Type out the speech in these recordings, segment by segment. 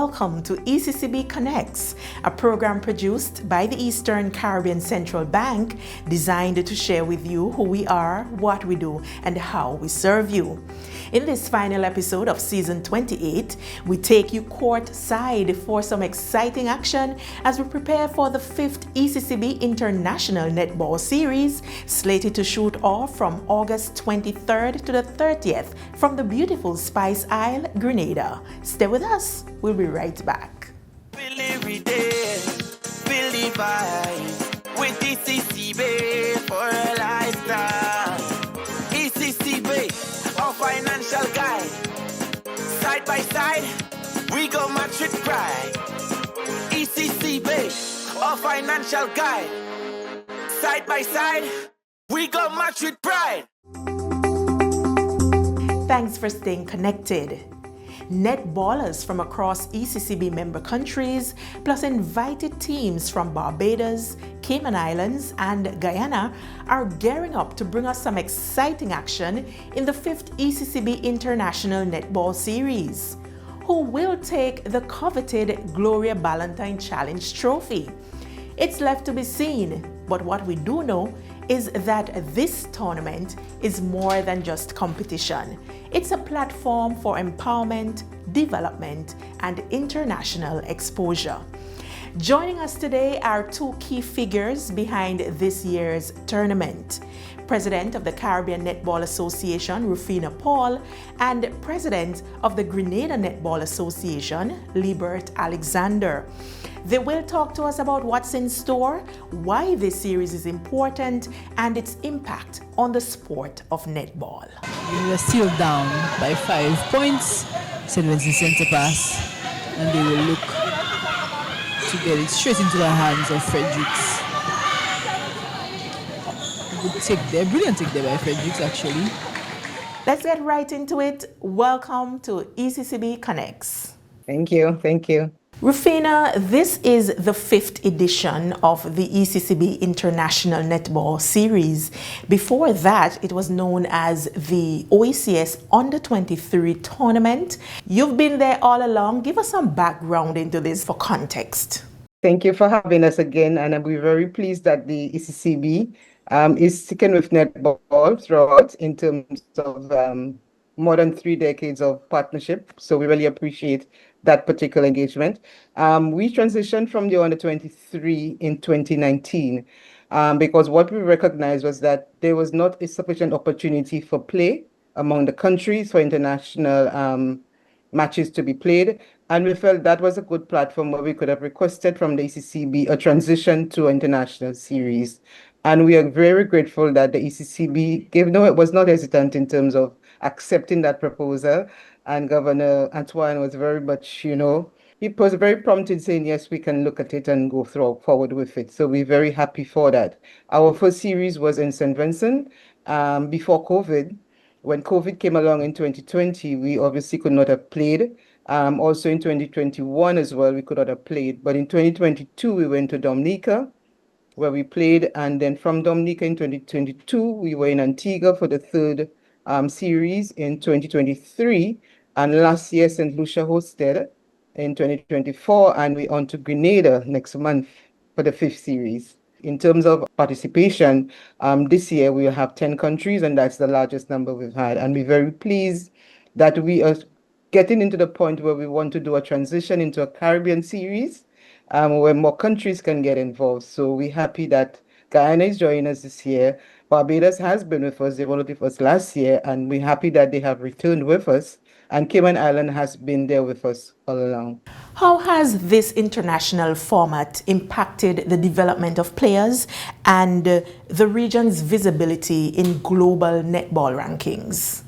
welcome to ECCB Connects, a program produced by the Eastern Caribbean Central Bank designed to share with you who we are, what we do, and how we serve you. In this final episode of Season 28, we take you courtside for some exciting action as we prepare for the 5th ECCB International Netball Series, slated to shoot off from August 23rd to the 30th from the beautiful Spice Isle, Grenada. Stay with us. We'll be right back. Feel every day, feel the vibe with ECCB for a lifestyle. ECCB, our financial guide. Side by side, we go match with pride. ECCB, our financial guide. Side by side, we go match with pride. Thanks for staying connected. Netballers from across ECCB member countries, plus invited teams from Barbados, Cayman Islands, and Guyana are gearing up to bring us some exciting action in the 5th ECCB International Netball Series. Who will take the coveted Gloria Ballantyne Challenge trophy? It's left to be seen, but what we do know is that this tournament is more than just competition. It's a platform for empowerment, development, and international exposure. Joining us today are two key figures behind this year's tournament: President of the Caribbean Netball Association, Rufina Paul, and President of the Grenada Netball Association, Lebert Alexander. They will talk to us about what's in store, why this series is important, and its impact on the sport of netball. We are still down by 5 points. St. Vincent center pass, and they will look to get it straight into the hands of Fredericks. Good take there, brilliant take there by Fredericks actually. Let's get right into it. Welcome to ECCB Connects. Thank you, thank you. Rufina, this is the 5th edition of the ECCB International Netball Series. Before that, it was known as the OECS Under-23 Tournament. You've been there all along. Give us some background into this for context. Thank you for having us again, and we're very pleased that the ECCB is sticking with netball throughout in terms of more than 3 decades of partnership. So we really appreciate that particular engagement. We transitioned from the Under-23 in 2019 because what we recognized was that there was not a sufficient opportunity for play among the countries for international matches to be played. And we felt that was a good platform where we could have requested from the ECCB a transition to an international series. And we are very grateful that the ECCB was not hesitant in terms of accepting that proposal. And Governor Antoine was very much, he was very prompt in saying, yes, we can look at it and go forward with it. So we're very happy for that. Our first series was in St. Vincent before COVID. When COVID came along in 2020, we obviously could not have played. Also in 2021 as well, we could not have played. But in 2022, we went to Dominica, where we played. And then from Dominica in 2022, we were in Antigua for the 3rd series in 2023. And last year, St. Lucia hosted in 2024. And we're on to Grenada next month for the 5th series. In terms of participation, this year we will have 10 countries, and that's the largest number we've had. And we're very pleased that we are getting into the point where we want to do a transition into a Caribbean series where more countries can get involved. So we're happy that Guyana is joining us this year. Barbados has been with us. They were with us last year, and we're happy that they have returned with us. And Cayman Island has been there with us all along. How has this international format impacted the development of players and the region's visibility in global netball rankings?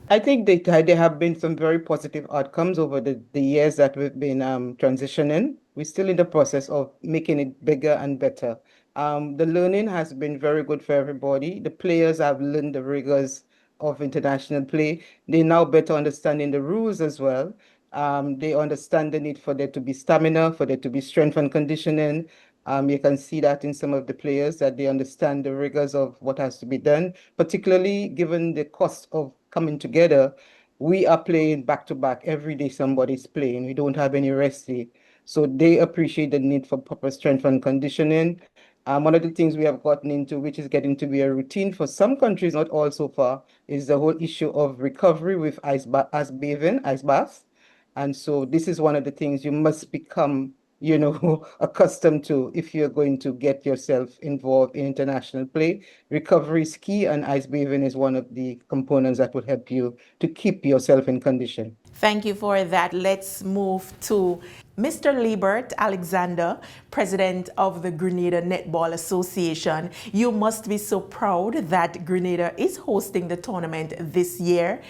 I think there have been some very positive outcomes over the years that we've been transitioning. We're still in the process of making it bigger and better. The learning has been very good for everybody. The players have learned the rigors of international play. They now better understanding the rules as well. They understand the need for there to be stamina, for there to be strength and conditioning. You can see that in some of the players, that they understand the rigors of what has to be done, particularly given the cost of coming together we are playing back to back. Every day somebody's playing. We don't have any rest day. So they appreciate the need for proper strength and conditioning. One of the things we have gotten into, which is getting to be a routine for some countries, not all so far, is the whole issue of recovery with ice bathing, ice baths. And so this is one of the things you must become, accustomed to if you're going to get yourself involved in international play. Recovery is key, and ice bathing is one of the components that would help you to keep yourself in condition. Thank you for that. Let's move to Mr. Lebert Alexander, President of the Grenada Netball Association. You must be so proud that Grenada is hosting the tournament this year.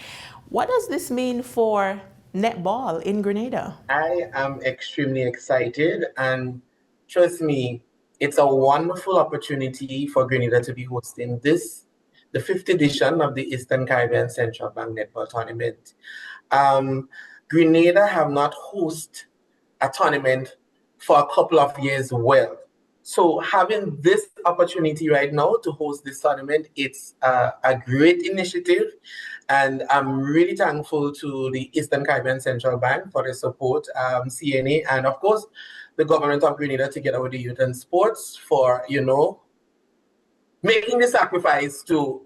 What does this mean for netball in Grenada? I am extremely excited, and trust me, it's a wonderful opportunity for Grenada to be hosting the 5th edition of the Eastern Caribbean Central Bank Netball Tournament. Grenada have not hosted a tournament for a couple of years well. So having this opportunity right now to host this tournament, it's a great initiative. And I'm really thankful to the Eastern Caribbean Central Bank for the support, CNA, and of course, the government of Grenada together with the youth and sports for, making the sacrifice to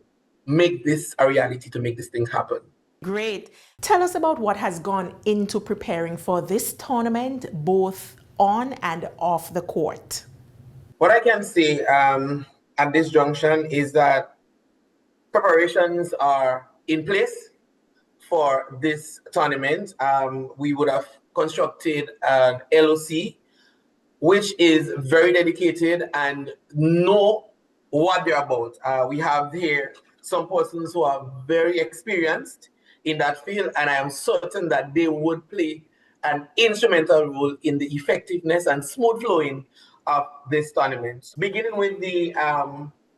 make this a reality, to make this thing happen. Great. Tell us about what has gone into preparing for this tournament, both on and off the court. What I can say at this junction is that preparations are in place for this tournament. We would have constructed an LOC, which is very dedicated and know what they're about. We have here some persons who are very experienced in that field, and I am certain that they would play an instrumental role in the effectiveness and smooth flowing of this tournament. Beginning with the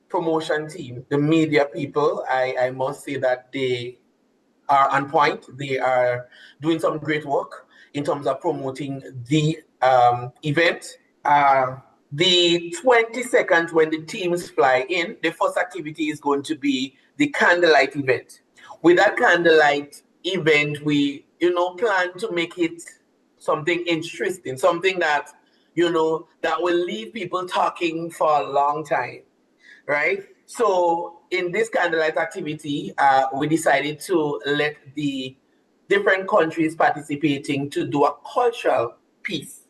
promotion team, the media people, I must say that they are on point. They are doing some great work in terms of promoting the event. The 22nd, when the teams fly in, the first activity is going to be the candlelight event. With that candlelight event, we, plan to make it something interesting, something that, that will leave people talking for a long time, right? So in this candlelight activity, we decided to let the different countries participating to do a cultural piece.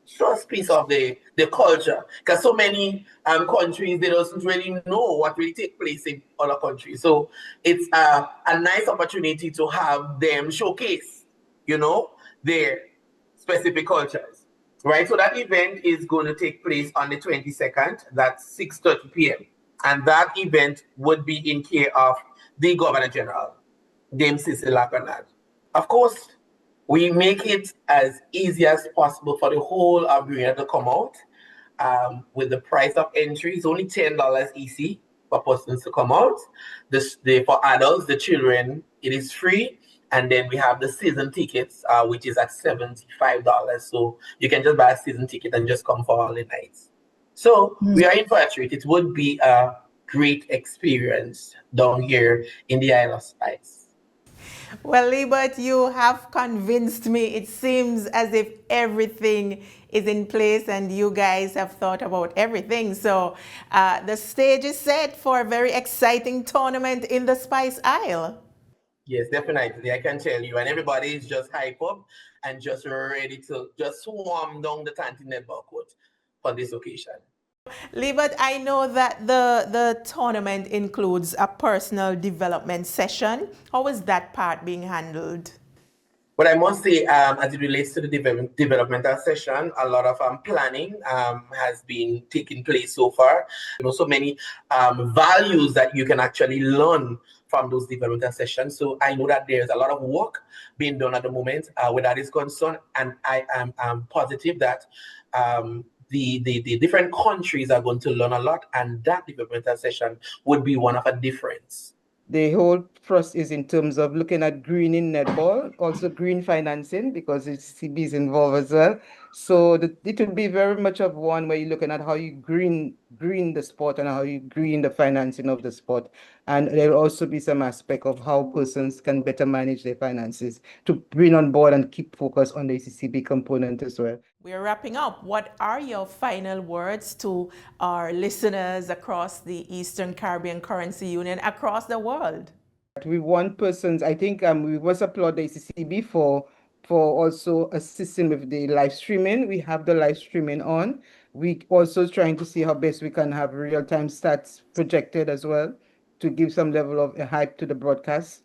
Just piece of the culture, because so many countries, they doesn't really know what really take place in other countries. So it's a nice opportunity to have them showcase, their specific cultures, right? So that event is going to take place on the 22nd. That's 6:30 p.m. And that event would be in care of the Governor General, Dame Cecil Lacanad. Of course, we make it as easy as possible for the whole of Grenada to come out. With the price of entry, it's only $10 EC for persons to come out. For adults, the children, it is free. And then we have the season tickets, which is at $75. So you can just buy a season ticket and just come for all the nights. So we are in for a treat. It would be a great experience down here in the Isle of Spice. Well, Lebert, you have convinced me. It seems as if everything is in place and you guys have thought about everything. So the stage is set for a very exciting tournament in the Spice Isle. Yes, definitely. I can tell you. And everybody is just hyped up and just ready to just swarm down the Tanti netball court for this occasion. Lebert, I know that the tournament includes a personal development session. How is that part being handled? But I must say, as it relates to the developmental session, a lot of planning has been taking place so far. So many values that you can actually learn from those developmental sessions. So I know that there's a lot of work being done at the moment where that is concerned, and I am positive that the different countries are going to learn a lot, and that developmental session would be one of a difference. The whole thrust is in terms of looking at greening netball, also green financing, because CB is involved as well. So it will be very much of one where you're looking at how you green the sport and how you green the financing of the sport. And there'll also be some aspect of how persons can better manage their finances to bring on board and keep focus on the ECCB component as well. We're wrapping up. What are your final words to our listeners across the Eastern Caribbean Currency Union, across the world? We want persons, I think we must applaud the ECCB for also assisting with the live streaming. We have the live streaming on. We also trying to see how best we can have real-time stats projected as well to give some level of hype to the broadcast.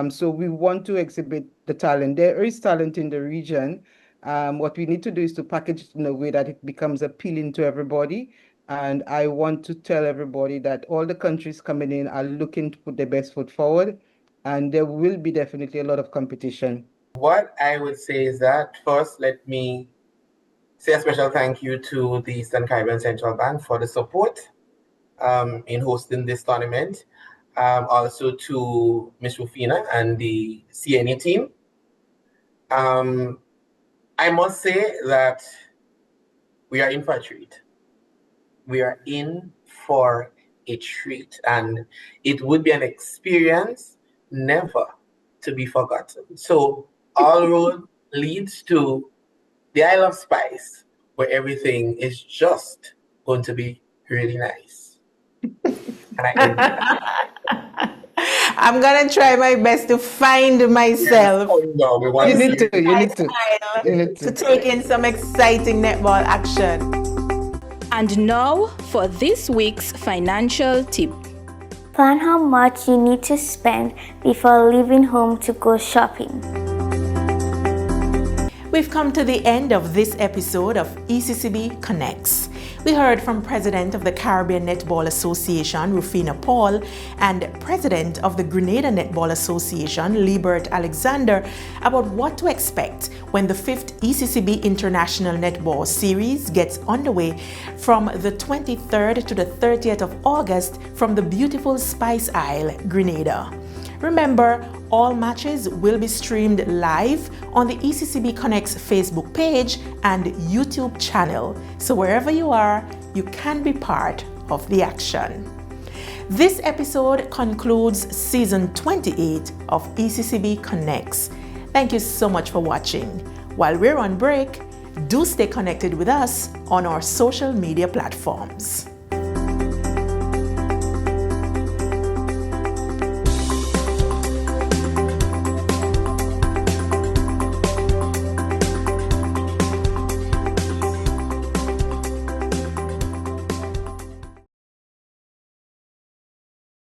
So we want to exhibit the talent. There is talent in the region. What we need to do is to package it in a way that it becomes appealing to everybody. And I want to tell everybody that all the countries coming in are looking to put their best foot forward, and there will be definitely a lot of competition. What I would say is that first, let me say a special thank you to the Eastern Caribbean Central Bank for the support in hosting this tournament. Also to Ms. Rufina and the CNE team. I must say that we are in for a treat. We are in for a treat, and it would be an experience never to be forgotten. So all road leads to the Isle of Spice, where everything is just going to be really nice. And I'm gonna try my best to find myself. You need to take in some exciting netball action. And now for this week's financial tip. Plan how much you need to spend before leaving home to go shopping. We've come to the end of this episode of ECCB Connects. We heard from President of the Caribbean Netball Association, Rufina Paul, and President of the Grenada Netball Association, Lebert Alexander, about what to expect when the 5th ECCB International Netball Series gets underway from the 23rd to the 30th of August from the beautiful Spice Isle, Grenada. Remember, all matches will be streamed live on the ECCB Connects Facebook page and YouTube channel. So wherever you are, you can be part of the action. This episode concludes season 28 of ECCB Connects. Thank you so much for watching. While we're on break, do stay connected with us on our social media platforms.